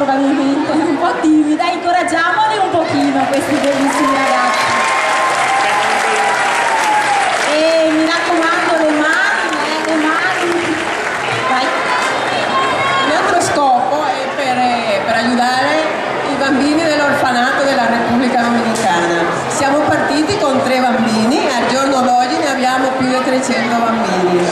probabilmente, un po' timida, incoraggiamoli un pochino questi bellissimi ragazzi. E mi raccomando, le mani. Vai. Il nostro scopo è per aiutare i bambini dell'orfanato della Repubblica Dominicana. Siamo partiti con 3 bambini, al giorno d'oggi ne abbiamo più di 300 bambini.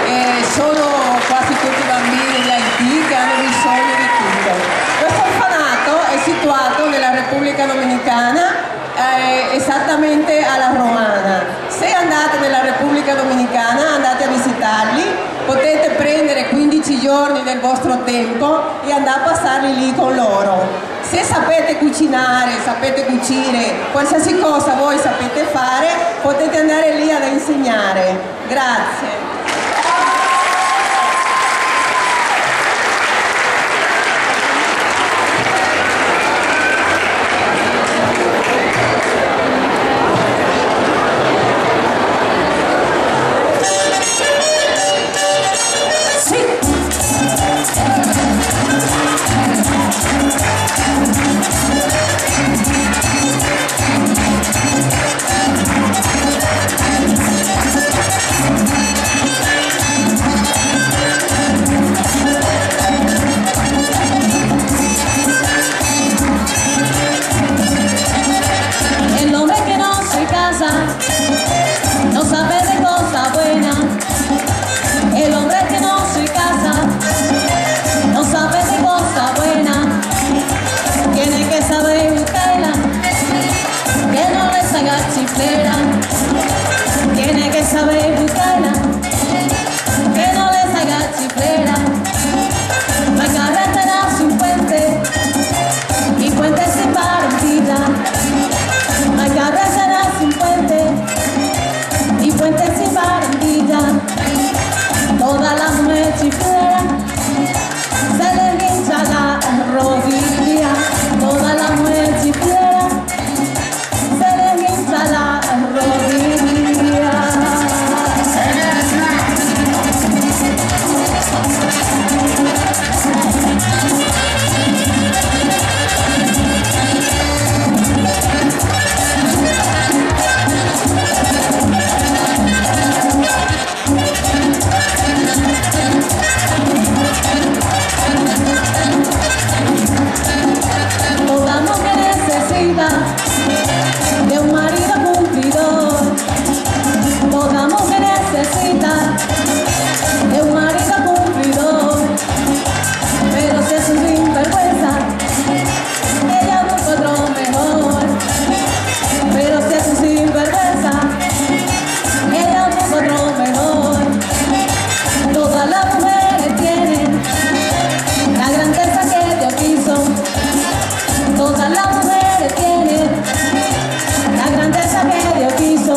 E sono quasi tutti bambini di Haiti che hanno bisogno di tutto. Questo orfanato è situato nella Repubblica Dominicana, esattamente alla Romana. Se andate nella Repubblica Dominicana, andate a visitarli, potete prendere 15 giorni del vostro tempo e andare a passarli lì con loro. Se sapete cucinare, sapete cucire, qualsiasi cosa voi sapete fare, potete andare lì ad insegnare. Grazie. No sabe de cosa buena, el hombre que no se casa, no sabe de cosa buena, tiene que saber buscarla, que no le salga chiflera, tiene que saber buscarla, que no le salga chiflera, la carretera sin puente, y puente sin partida, la carretera sin puente, y puente sin barandilla, toda la mujer chiflera se le hincha la rodilla, toda la mujer chiflera se le hincha la rodilla. De un marido cumplidor, toda mujer necesita de un marido cumplidor, pero si es un sinvergüenza, ella busca otro mejor, pero si es un sinvergüenza, ella busca otro mejor. Todas las mujeres tienen la grandeza que Dios quiso, todas las mujeres tienen la grandeza que Dios quiso,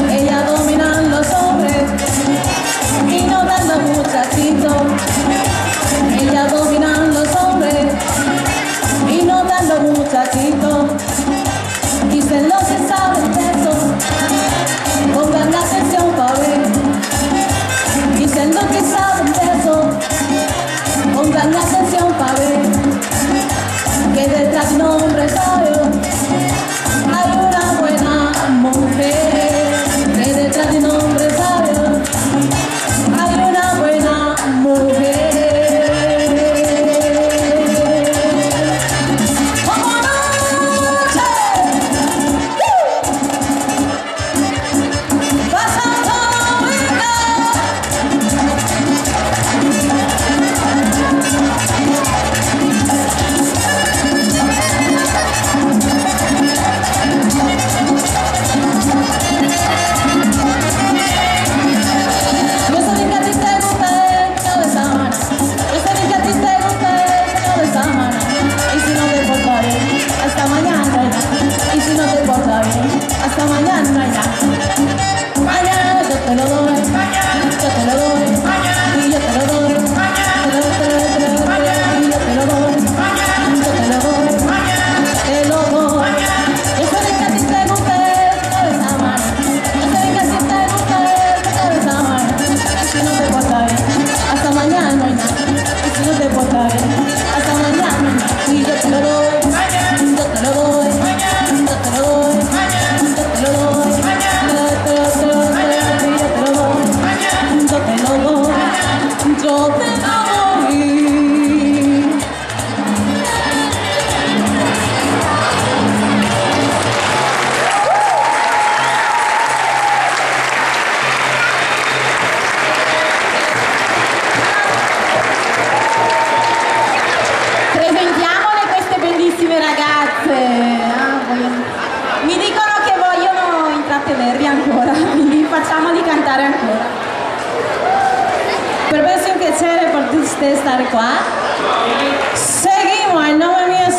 ella dominan los hombres. di stare qua. Seguimos, il nome mio è